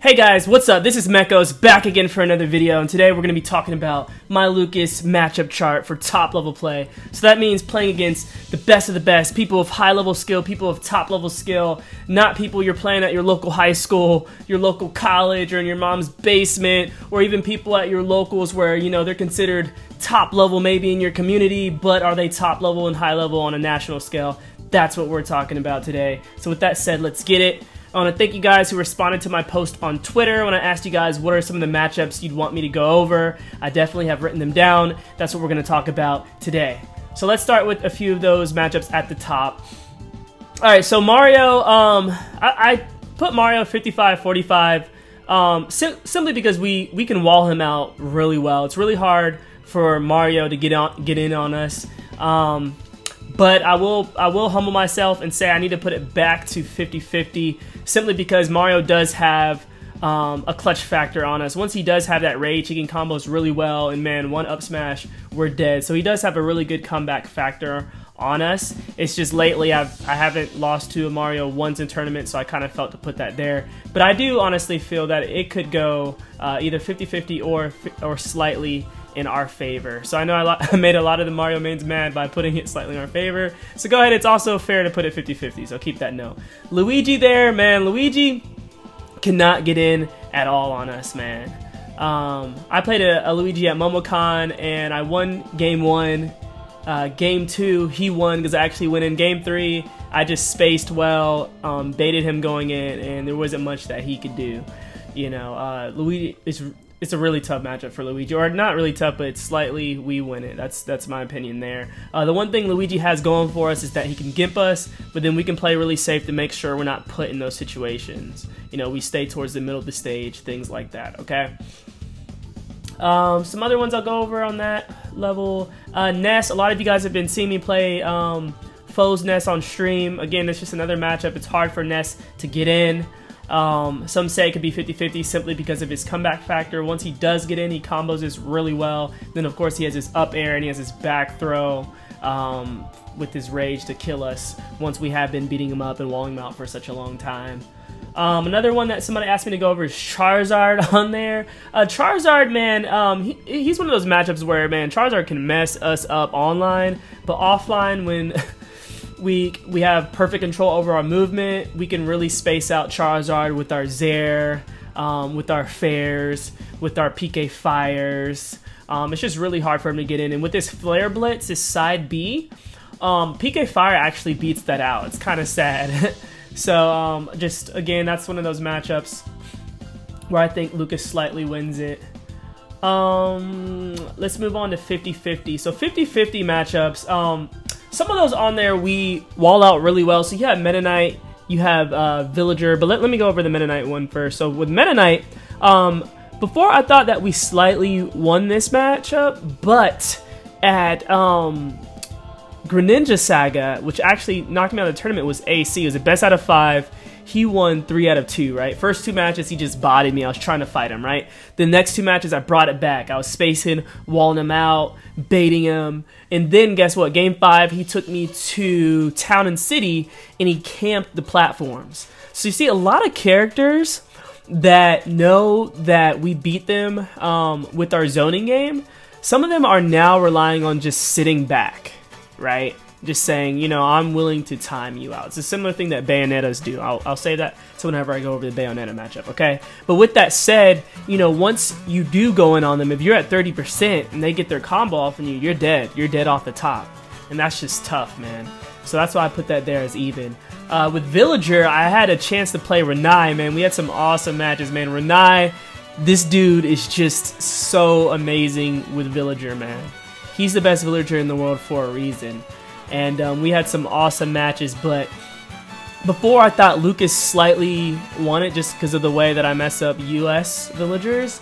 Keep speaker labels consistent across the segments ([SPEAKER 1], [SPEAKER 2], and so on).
[SPEAKER 1] Hey guys, what's up? This is Mekos back again for another video, and today we're going to be talking about my Lucas matchup chart for top level play. So that means playing against the best of the best, people of high level skill, people of top level skill, not people you're playing at your local high school, your local college, or in your mom's basement, or even people at your locals where, you know, they're considered top level maybe in your community, but are they top level and high level on a national scale? That's what we're talking about today. So with that said, let's get it. I want to thank you guys who responded to my post on Twitter when I asked you guys what are some of the matchups you'd want me to go over. I definitely have written them down. That's what we're going to talk about today. So let's start with a few of those matchups at the top. Alright, so Mario, I put Mario 55-45 simply because we can wall him out really well. It's really hard for Mario to get in on us. But I will humble myself and say I need to put it back to 50-50 simply because Mario does have a clutch factor on us. Once he does have that rage, he can combos really well, and man, one up smash, we're dead. So he does have a really good comeback factor on us. It's just lately I haven't lost to a Mario once in tournament, so I kind of felt to put that there. But I do honestly feel that it could go either 50-50 or slightly in our favor. So I know I made a lot of the Mario mains mad by putting it slightly in our favor. So go ahead, it's also fair to put it 50-50, so keep that note. Luigi there, man, Luigi cannot get in at all on us, man. I played a Luigi at MomoCon and I won game 1. Game 2, he won because I actually went in. Game 3, I just spaced well, baited him going in, and there wasn't much that he could do. You know, Luigi it's a really tough matchup for Luigi, or not really tough, but slightly we win it. That's my opinion there. The one thing Luigi has going for us is that he can gimp us, but then we can play really safe to make sure we're not put in those situations. You know, we stay towards the middle of the stage, things like that, okay? Some other ones I'll go over on that level. Ness, a lot of you guys have been seeing me play Foes Ness on stream. Again, it's just another matchup. It's hard for Ness to get in. Some say it could be 50-50 simply because of his comeback factor. Once he does get in, he combos this really well. Then, of course, he has his up air and he has his back throw with his rage to kill us once we have been beating him up and walling him out for such a long time. Another one that somebody asked me to go over is Charizard on there. Charizard, man, he's one of those matchups where, man, Charizard can mess us up online, but offline when we have perfect control over our movement, we can really space out Charizard with our Zair, with our Fairs, with our PK Fires. It's just really hard for him to get in, and with this Flare Blitz, this side B, PK Fire actually beats that out. It's kind of sad. So, just, again, that's one of those matchups where I think Lucas slightly wins it. Let's move on to 50-50. So, 50-50 matchups, some of those on there we wall out really well. So, you have Meta Knight, you have Villager, but let me go over the Meta Knight one first. So, with Meta Knight, before I thought that we slightly won this matchup, but at, Greninja Saga, which actually knocked me out of the tournament, was AC. It was the best out of 5. He won 3 out of 2, right? First 2 matches, he just bodied me. I was trying to fight him, right? The next 2 matches, I brought it back. I was spacing, walling him out, baiting him. And then, guess what? Game 5, he took me to Town and City, and he camped the platforms. So you see a lot of characters that know that we beat them with our zoning game. Some of them are now relying on just sitting back, right? Just saying, you know, I'm willing to time you out. It's a similar thing that Bayonettas do. I'll say that so whenever I go over the Bayonetta matchup, okay? But with that said, you know, once you do go in on them, if you're at 30% and they get their combo off on you, you're dead. You're dead off the top. And that's just tough, man. So that's why I put that there as even. With Villager, I had a chance to play Renai, man. We had some awesome matches, man. Renai, this dude is just so amazing with Villager, man. He's the best Villager in the world for a reason. And we had some awesome matches, but before I thought Lucas slightly won it just because of the way that I mess up US Villagers.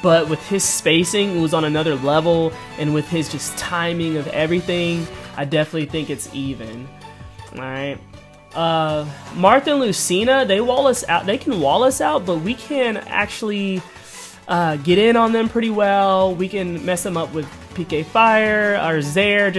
[SPEAKER 1] But with his spacing, it was on another level, and with his just timing of everything, I definitely think it's even. Alright. Martha and Lucina, they wall us out. They can wall us out, but we can actually get in on them pretty well. We can mess them up with PK Fire or Zaire.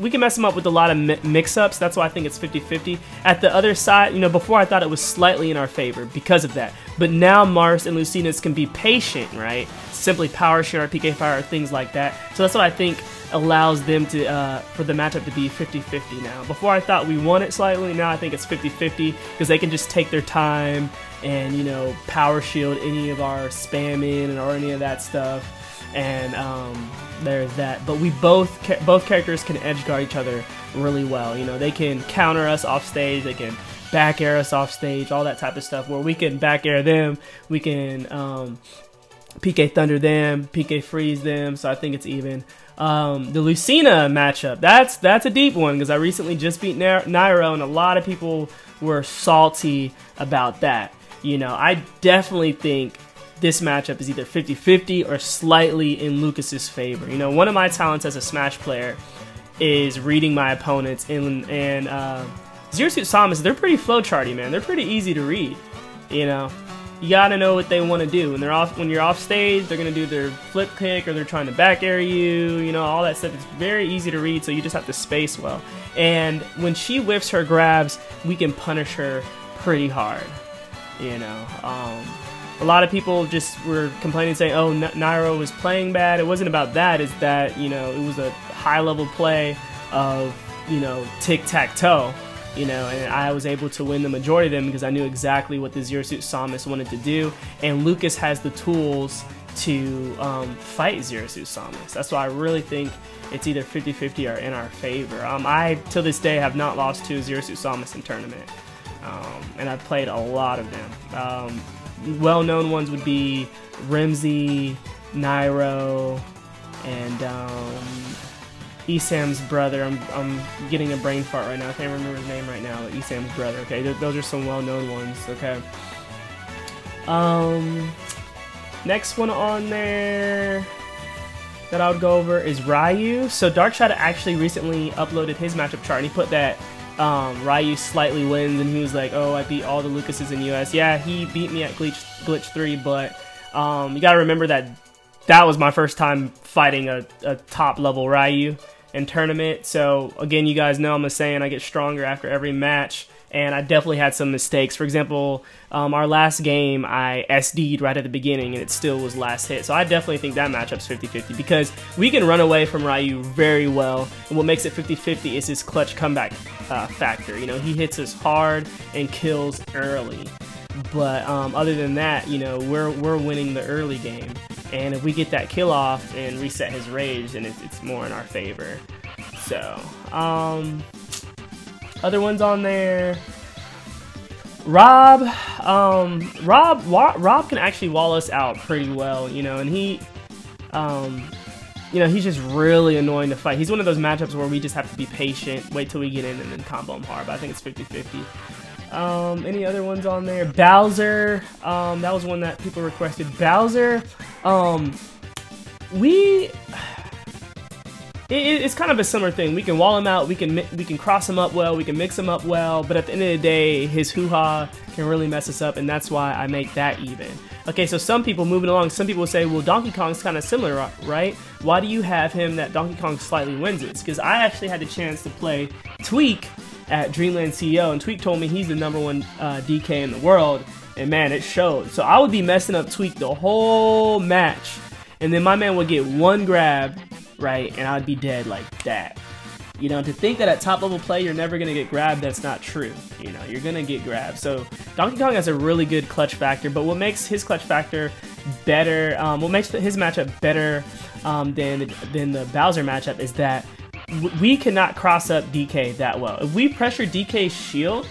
[SPEAKER 1] We can mess him up with a lot of mix-ups. That's why I think it's 50-50. At the other side, you know, before I thought it was slightly in our favor because of that. But now Mars and Lucina's can be patient, right? Simply power share or PK Fire or things like that. So that's what I think allows them to for the matchup to be 50-50 now. Before I thought we won it slightly, now I think it's 50-50 because they can just take their time and, you know, power shield any of our spamming or any of that stuff. And there's that. But we both characters can edge guard each other really well. You know, they can counter us off stage, they can back air us off stage, all that type of stuff. Where we can back air them, we can PK Thunder them, PK Freeze them. So I think it's even. The Lucina matchup, that's a deep one because I recently just beat Nairo and a lot of people were salty about that. You know, I definitely think this matchup is either 50-50 or slightly in Lucas's favor. You know, one of my talents as a Smash player is reading my opponents, and Zero Suit Samus, they're pretty flowcharty, man. They're pretty easy to read. You know, you gotta know what they want to do. When you're off stage, they're gonna do their flip kick or they're trying to back air you. You know, all that stuff. It's very easy to read, so you just have to space well. And when she whiffs her grabs, we can punish her pretty hard. You know, a lot of people just were complaining, saying, "Oh, Nairo was playing bad." It wasn't about that. It's that, you know, it was a high-level play of, you know, tic-tac-toe. You know, and I was able to win the majority of them because I knew exactly what the Zero Suit Samus wanted to do, and Lucas has the tools to fight Zero Suit Samus. That's why I really think it's either 50-50 or in our favor. I, till this day, have not lost to Zero Suit Samus in tournament, and I've played a lot of them. Well-known ones would be Rimsey, Nairo, and Esam's brother. I'm getting a brain fart right now. I can't remember his name right now. But Esam's brother. Okay, those are some well-known ones. Okay. Next one on there that I would go over is Ryu. So Darkshot actually recently uploaded his matchup chart, and he put that Ryu slightly wins, and he was like, "Oh, I beat all the Lucases in US." Yeah, he beat me at Glitch 3, but you gotta remember that was my first time fighting a top-level Ryu in tournament. So again, you guys know I'm just saying I get stronger after every match, and I definitely had some mistakes. For example, our last game I SD'd right at the beginning and it still was last hit. So I definitely think that matchup's 50-50 because we can run away from Ryu very well, and what makes it 50-50 is his clutch comeback factor. You know, he hits us hard and kills early. But other than that, you know, we're winning the early game. And if we get that kill off and reset his rage, then it's more in our favor. So, other ones on there. Rob can actually wall us out pretty well, you know, and he, you know, he's just really annoying to fight. He's one of those matchups where we just have to be patient, wait till we get in, and then combo him hard. But I think it's 50-50. Any other ones on there? Bowser, that was one that people requested. Bowser, it's kind of a similar thing. We can wall him out, we can cross him up well, we can mix him up well, but at the end of the day, his hoo-ha can really mess us up, and that's why I make that even. Okay, so some people, moving along, some people say, well, Donkey Kong's kind of similar, right? Why do you have him that Donkey Kong slightly wins it? Because I actually had the chance to play Tweak at Dreamland CEO, and Tweak told me he's the #1 DK in the world, and man, it showed. So I would be messing up Tweak the whole match, and then my man would get one grab, right, and I'd be dead like that. You know, to think that at top level play you're never going to get grabbed, that's not true. You know, you're going to get grabbed. So Donkey Kong has a really good clutch factor, but what makes his clutch factor better, what makes his matchup better than the Bowser matchup is that we cannot cross up DK that well. If we pressure DK's shield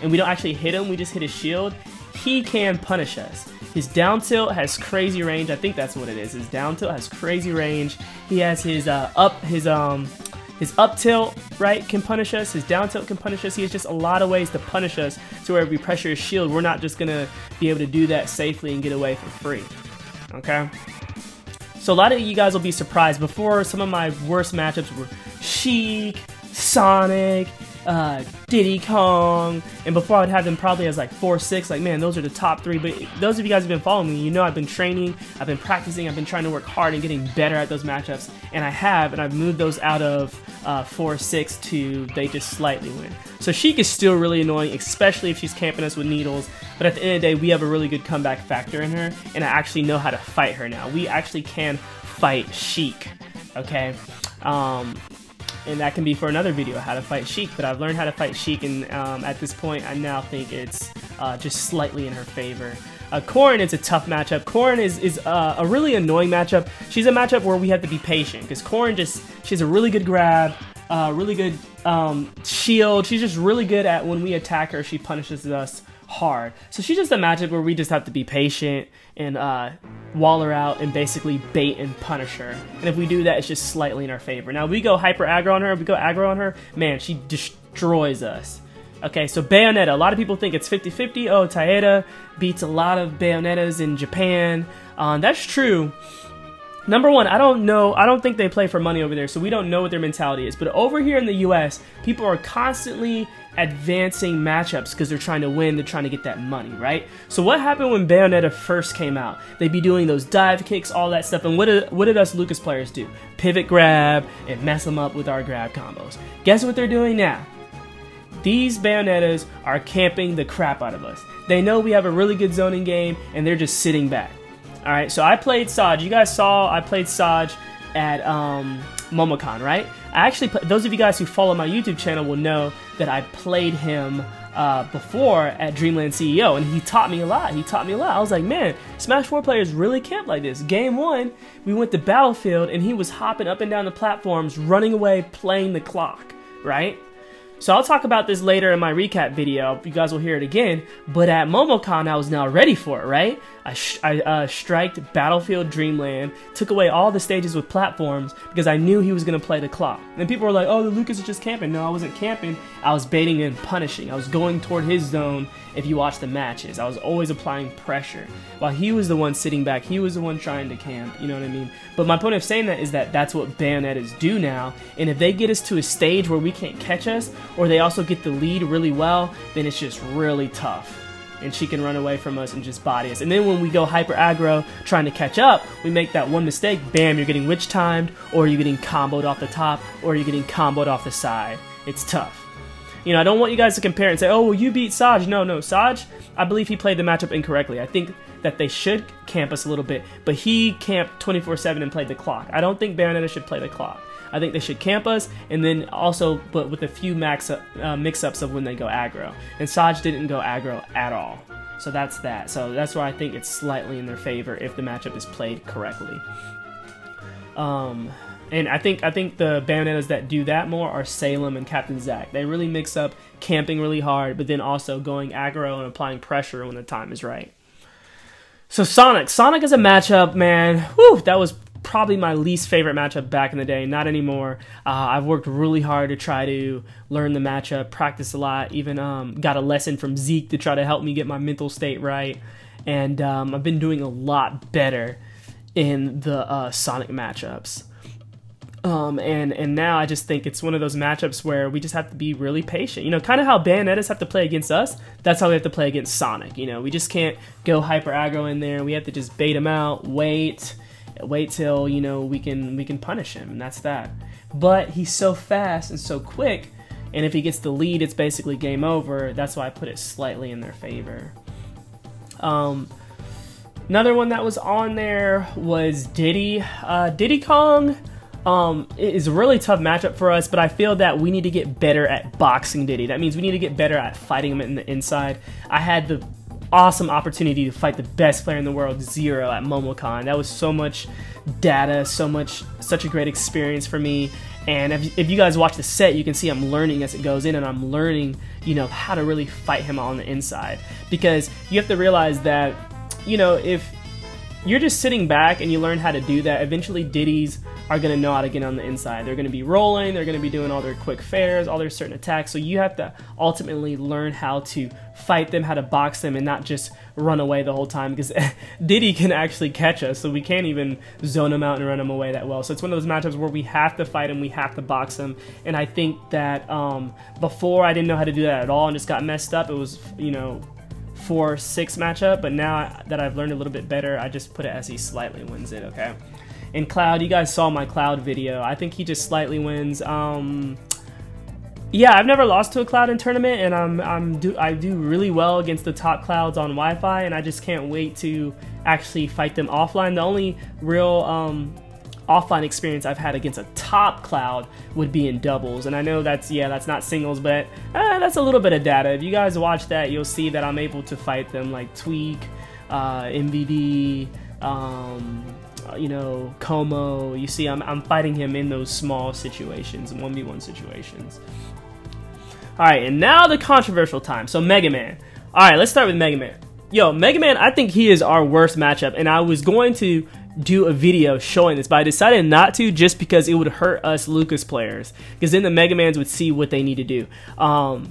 [SPEAKER 1] and we don't actually hit him, we just hit his shield, he can punish us. His down tilt has crazy range. I think that's what it is. His down tilt has crazy range. He has his his up tilt, right, can punish us. His down tilt can punish us. He has just a lot of ways to punish us to where if we pressure his shield, we're not just gonna be able to do that safely and get away for free. Okay? So a lot of you guys will be surprised. Before, some of my worst matchups were Sheik, Sonic, Diddy Kong, and before I'd have them probably as like 4, 6. Like, man, those are the top 3. But those of you guys who've been following me, you know I've been training, I've been practicing, I've been trying to work hard and getting better at those matchups, and I've moved those out of 4, 6 to they just slightly win. So Sheik is still really annoying, especially if she's camping us with needles, but at the end of the day, we have a really good comeback factor in her, and I actually know how to fight her now. We actually can fight Sheik, okay? And that can be for another video, how to fight Sheik, but I've learned how to fight Sheik, and at this point, I now think it's just slightly in her favor. Corrin is a tough matchup. Corrin is a really annoying matchup. She's a matchup where we have to be patient, because Corrin she has a really good grab, really good shield. She's just really good at when we attack her, she punishes us hard. So she's just a matchup where we just have to be patient and wall her out and basically bait and punish her. And if we do that, it's just slightly in our favor. Now, we go hyper aggro on her, man, she destroys us. Okay, so Bayonetta, a lot of people think it's 50-50. Oh, Taeda beats a lot of Bayonettas in Japan. That's true. Number one, I don't think they play for money over there, so we don't know what their mentality is. But over here in the US, people are constantly advancing matchups because they're trying to win, they're trying to get that money, right? So what happened when Bayonetta first came out? They'd be doing those dive kicks, all that stuff, and what did us Lucas players do? Pivot grab and mess them up with our grab combos. Guess what they're doing now? These Bayonettas are camping the crap out of us. They know we have a really good zoning game, and they're just sitting back. Alright, so I played Saj. You guys saw I played Saj at Momocon, right? I actually, those of you guys who follow my YouTube channel will know that I played him before at Dreamland CEO, and he taught me a lot. I was like, man, Smash 4 players really camp like this. Game 1, we went to Battlefield, and he was hopping up and down the platforms, running away, playing the clock, right? So I'll talk about this later in my recap video. You guys will hear it again. But at Momocon, I was now ready for it, right? I striked Battlefield Dreamland, took away all the stages with platforms because I knew he was going to play the clock. And people were like, oh, Lucas is just camping. No, I wasn't camping. I was baiting and punishing. I was going toward his zone. If you watch the matches, I was always applying pressure. While he was the one sitting back, he was the one trying to camp, you know what I mean? But my point of saying that is that that's what Bayonettas do now, and if they get us to a stage where we can't catch us, or they also get the lead really well, then it's just really tough. And she can run away from us and just body us. And then when we go hyper aggro trying to catch up, we make that one mistake, bam, you're getting witch timed, or you're getting comboed off the top, or you're getting comboed off the side. It's tough. You know, I don't want you guys to compare and say, oh, well, you beat Saj. No, Saj, I believe he played the matchup incorrectly. I think that they should camp us a little bit, but he camped 24/7 and played the clock. I don't think Bayonetta should play the clock. I think they should camp us, and then also, but with a few mix-ups of when they go aggro. And Saj didn't go aggro at all. So that's that. So that's why I think it's slightly in their favor if the matchup is played correctly. And I think the Bayonettas that do that more are Salem and Captain Zack. They really mix up camping really hard, but then also going aggro and applying pressure when the time is right. So Sonic is a matchup, man. Whew, that was probably my least favorite matchup back in the day. Not anymore. I've worked really hard to try to learn the matchup, practice a lot, even got a lesson from Zeke to try to help me get my mental state right. And I've been doing a lot better in the Sonic matchups. And now I just think it's one of those matchups where we just have to be really patient. You know, kind of how Bayonettas have to play against us, that's how we have to play against Sonic. You know, we just can't go hyper aggro in there. We have to just bait him out, wait till, you know, we can punish him, and that's that. But he's so fast and so quick, and if he gets the lead, it's basically game over. That's why I put it slightly in their favor. Another one that was on there was Diddy. Diddy Kong. It is a really tough matchup for us, but I feel that we need to get better at boxing Diddy. That means we need to get better at fighting him in the inside. I had the awesome opportunity to fight the best player in the world, Zero, at Momocon. That was so much data, such a great experience for me. And if you guys watch the set, you can see I'm learning as it goes in, and I'm learning, you know, how to really fight him on the inside. Because you have to realize that, you know, if you're just sitting back and you learn how to do that, eventually Diddy's are going to know how to get on the inside. They're going to be rolling, they're going to be doing all their quick fairs, all their certain attacks. So you have to ultimately learn how to fight them, how to box them, and not just run away the whole time, because Diddy can actually catch us, so we can't even zone him out and run him away that well. So it's one of those matchups where we have to fight him, we have to box him, and I think that before I didn't know how to do that at all and just got messed up. It was, you know, 4-6 matchup, but now that I've learned a little bit better, I just put it as he slightly wins it, okay? In Cloud, you guys saw my Cloud video. I think he just slightly wins. Yeah, I've never lost to a Cloud in tournament, and I do really well against the top Clouds on Wi-Fi, and I just can't wait to actually fight them offline. The only real offline experience I've had against a top Cloud would be in doubles, and I know that's not singles, but that's a little bit of data. If you guys watch that, you'll see that I'm able to fight them like Tweak, MVD, you know, Como. You see, I'm fighting him in those small situations, 1v1 situations. Alright, and now the controversial time. So Mega Man. Alright, let's start with Mega Man. Yo, Mega Man, I think he is our worst matchup, and I was going to do a video showing this, but I decided not to, just because it would hurt us Lucas players, because then the Mega Mans would see what they need to do. No,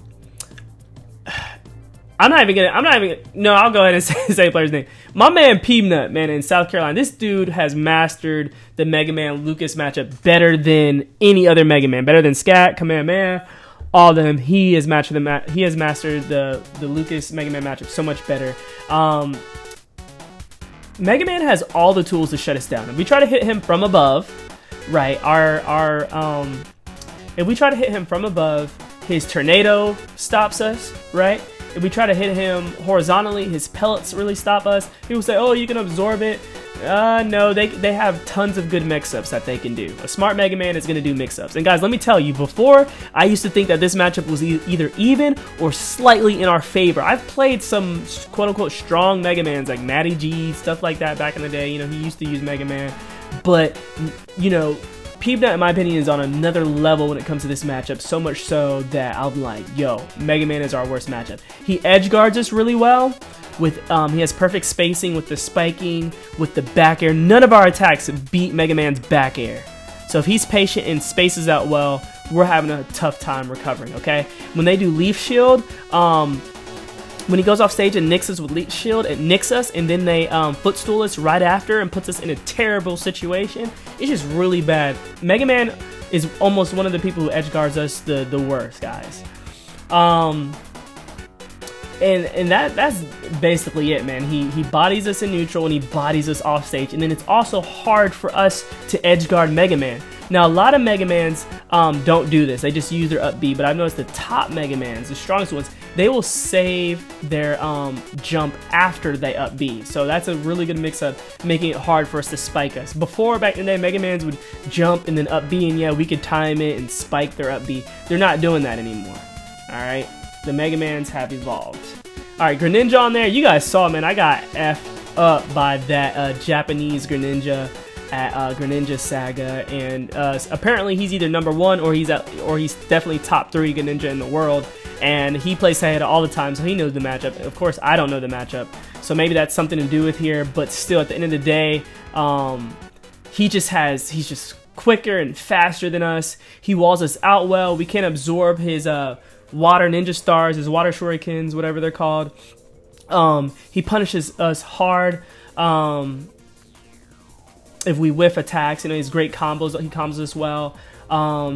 [SPEAKER 1] I'll go ahead and say the player's name. My man Peanut, man, in South Carolina, this dude has mastered the Mega Man Lucas matchup better than any other Mega Man, better than Scat, Kamehameha, all of them. He has mastered the Lucas Mega Man matchup so much better. Mega Man has all the tools to shut us down. If we try to hit him from above, right, if we try to hit him from above, his tornado stops us, right? If we try to hit him horizontally, his pellets really stop us. People say, oh, you can absorb it. No, they have tons of good mix-ups that they can do. A smart Mega Man is going to do mix-ups. And guys, let me tell you, before, I used to think that this matchup was either even or slightly in our favor. I've played some quote-unquote strong Mega Mans, like Matty G, stuff like that back in the day. You know, he used to use Mega Man. But, you know, Peanut, in my opinion, is on another level when it comes to this matchup, so much so that I'm like, yo, Mega Man is our worst matchup. He edge guards us really well. With he has perfect spacing with the spiking, with the back air. None of our attacks beat Mega Man's back air. So if he's patient and spaces out well, we're having a tough time recovering, okay? When they do Leaf Shield, when he goes off stage and nicks us with Leaf Shield, it nicks us, and then they footstool us right after and puts us in a terrible situation. It's just really bad. Mega Man is almost one of the people who edge guards us the worst, guys. And that's basically it, man. He bodies us in neutral and he bodies us off stage, and then it's also hard for us to edge guard Mega Man. Now, a lot of Mega Mans don't do this. They just use their up B, but I've noticed the top Mega Mans, the strongest ones, they will save their jump after they up B. So that's a really good mix-up, making it hard for us to spike us. Before, back in the day, Mega Mans would jump and then up B, and yeah, we could time it and spike their up B. They're not doing that anymore, all right? The Mega Mans have evolved. All right, Greninja on there. You guys saw, man, I got F up by that Japanese Greninja at Greninja Saga, and apparently he's either #1 or he's definitely top 3 Greninja in the world, and he plays Sayada all the time, so he knows the matchup. Of course, I don't know the matchup, so maybe that's something to do with here, but still, at the end of the day, he's just quicker and faster than us. He walls us out well. We can't absorb his water ninja stars, his water shurikens, whatever they're called. He punishes us hard if we whiff attacks. You know, his great combos, he combos us well.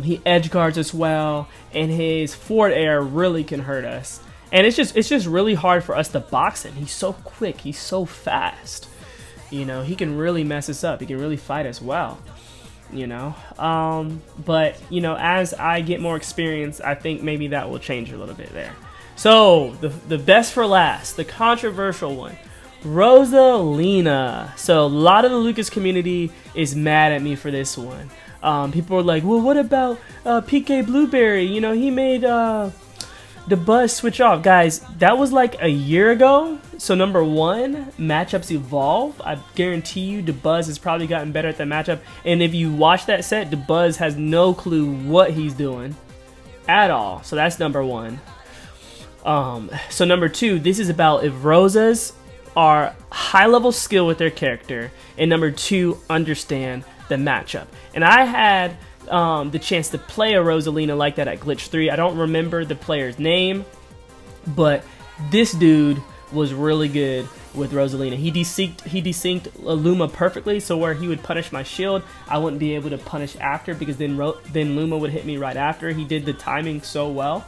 [SPEAKER 1] He edge guards us well, and his forward air really can hurt us. And it's just really hard for us to box him. He's so quick, he's so fast. You know, he can really mess us up. He can really fight us well. You know, but you know, as I get more experience, I think maybe that will change a little bit there. So the best for last, the controversial one, Rosalina. So a lot of the Lucas community is mad at me for this one. People are like, well, what about PK Blueberry? You know, he made the buzz switch off. Guys, that was like a year ago. So #1, matchups evolve. I guarantee you DeBuzz has probably gotten better at that matchup. And if you watch that set, DeBuzz has no clue what he's doing at all. So that's #1. So #2, this is about if Rosas are high level skill with their character, and #2, understand the matchup. And I had the chance to play a Rosalina like that at Glitch 3. I don't remember the player's name, but this dude was really good with Rosalina. He desynced Luma perfectly, so where he would punish my shield, I wouldn't be able to punish after, because then Luma would hit me right after. He did the timing so well.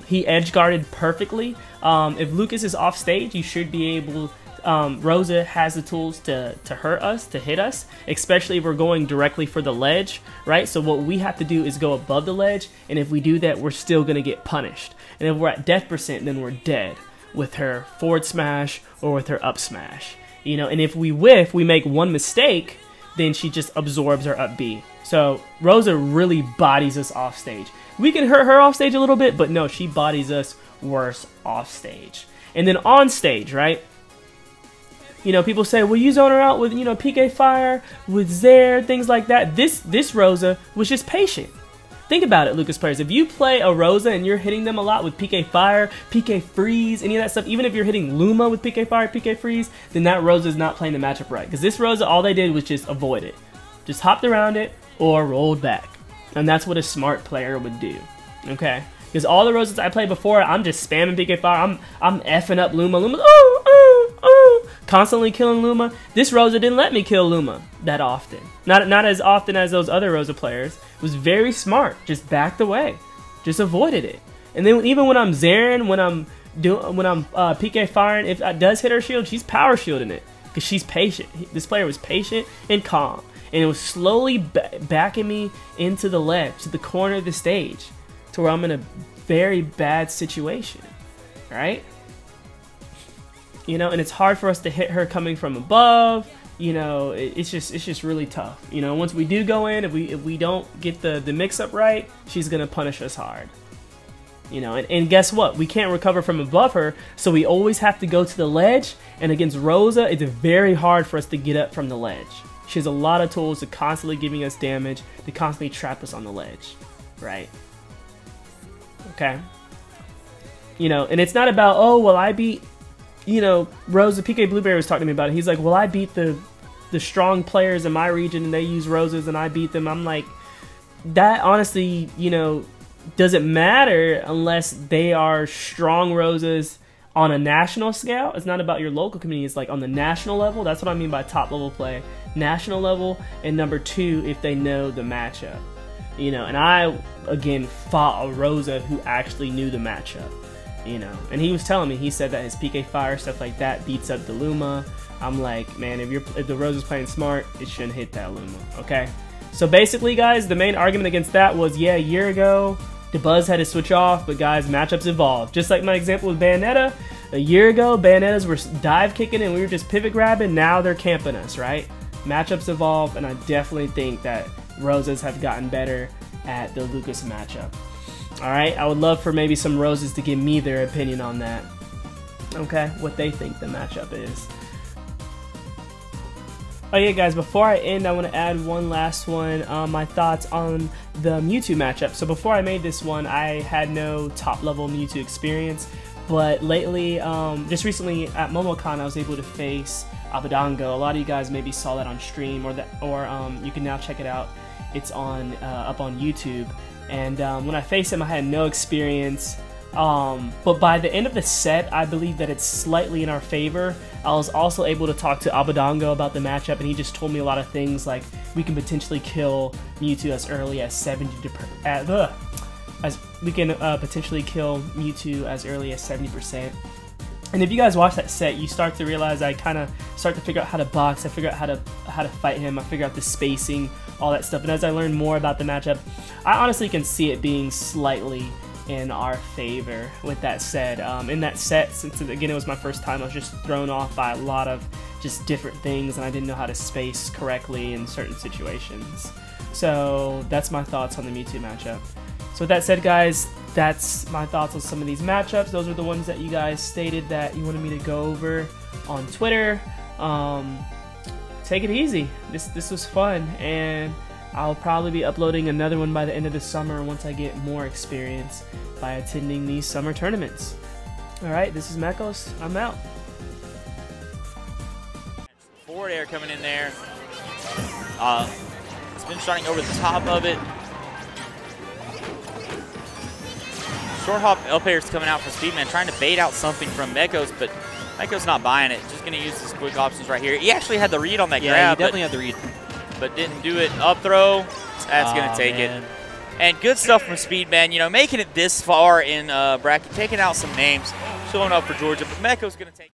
[SPEAKER 1] He edge guarded perfectly. If Lucas is off stage, you should be able. Rosa has the tools to hurt us, to hit us, especially if we're going directly for the ledge, right? So what we have to do is go above the ledge, and if we do that, we're still gonna get punished. And if we're at death percent, then we're dead with her forward smash or with her up smash, you know. And if we whiff, we make one mistake, then she just absorbs our up B. So Rosa really bodies us off stage. We can hurt her off stage a little bit, but no, she bodies us worse off stage. And then on stage, right? You know, people say, well, you zone her out with, you know, PK Fire, with Zair, things like that. This Rosa was just patient. Think about it, Lucas players. If you play a Rosa and you're hitting them a lot with PK Fire, PK Freeze, any of that stuff, even if you're hitting Luma with PK Fire, PK Freeze, then that Rosa is not playing the matchup right. Because this Rosa, all they did was just avoid it. Just hopped around it or rolled back. And that's what a smart player would do. Okay? Because all the Rosas I played before, I'm just spamming PK Fire. I'm effing up Luma. Constantly killing Luma. This Rosa didn't let me kill Luma that often. Not as often as those other Rosa players. It was very smart. Just backed away. Just avoided it. And then even when I'm Zairing, when I'm PK firing, if it does hit her shield, she's power shielding it because she's patient. This player was patient and calm, and it was slowly backing me into the ledge, to the corner of the stage, to where I'm in a very bad situation, right? You know, and it's hard for us to hit her coming from above. You know, it's just really tough. You know, once we do go in, if we don't get the mix up right, she's gonna punish us hard. You know, and guess what? We can't recover from above her, so we always have to go to the ledge. And against Rosa, it's very hard for us to get up from the ledge. She has a lot of tools to constantly giving us damage, to constantly trap us on the ledge, right? Okay. You know, and it's not about, oh, well, I beat, you know, Rosa. PK Blueberry was talking to me about it. He's like, well, I beat the strong players in my region and they use Rosas and I beat them. I'm like, that honestly, you know, doesn't matter unless they are strong Rosas on a national scale. It's not about your local community. It's like on the national level. That's what I mean by top level play. National level, and number two, if they know the matchup. You know, and I, again, fought a Rosa who actually knew the matchup. You know, and he was telling me, he said that his PK Fire, stuff like that, beats up the Luma. I'm like, man, if the Rosa's playing smart, it shouldn't hit that Luma, okay? So basically, guys, the main argument against that was, yeah, a year ago, the buzz had to switch off, but guys, matchups evolved. Just like my example with Bayonetta, a year ago, Bayonettas were dive kicking and we were just pivot grabbing. Now they're camping us, right? Matchups evolve, and I definitely think that Rosas have gotten better at the Lucas matchup. All right, I would love for maybe some Rosas to give me their opinion on that. Okay, what they think the matchup is. Oh yeah, guys, before I end, I want to add one last one, my thoughts on the Mewtwo matchup. So before I made this one, I had no top-level Mewtwo experience, but lately, just recently at MomoCon, I was able to face Abadango. A lot of you guys maybe saw that on stream, or you can now check it out. It's on up on YouTube. And when I faced him, I had no experience. But by the end of the set, I believe that it's slightly in our favor. I was also able to talk to Abadango about the matchup, and he just told me a lot of things, like we can potentially kill Mewtwo as early as 70%. Potentially kill Mewtwo as early as 70%. And if you guys watch that set, you start to realize I kind of start to figure out how to box. I figure out how to fight him. I figure out the spacing, all that stuff. And as I learn more about the matchup, I honestly can see it being slightly in our favor. With that said, in that set, since again it was my first time, I was just thrown off by a lot of just different things, and I didn't know how to space correctly in certain situations. So that's my thoughts on the Mewtwo matchup. So with that said, guys, that's my thoughts on some of these matchups. Those are the ones that you guys stated that you wanted me to go over on Twitter. Take it easy. This was fun, and I'll probably be uploading another one by the end of the summer once I get more experience by attending these summer tournaments. Alright, this is Mekos. I'm out.
[SPEAKER 2] Forward air coming in there. Spin shotting over the top of it. Short hop L players coming out for Speedman, trying to bait out something from Mekos, but Mekos not buying it. Just going to use his quick options right here. He actually had the read on that grab.
[SPEAKER 3] Yeah, he definitely had the read.
[SPEAKER 2] But didn't do it. Up throw. That's going to take it. And good stuff from Speedman, you know, making it this far in bracket, taking out some names, showing up for Georgia. But Mekos going to take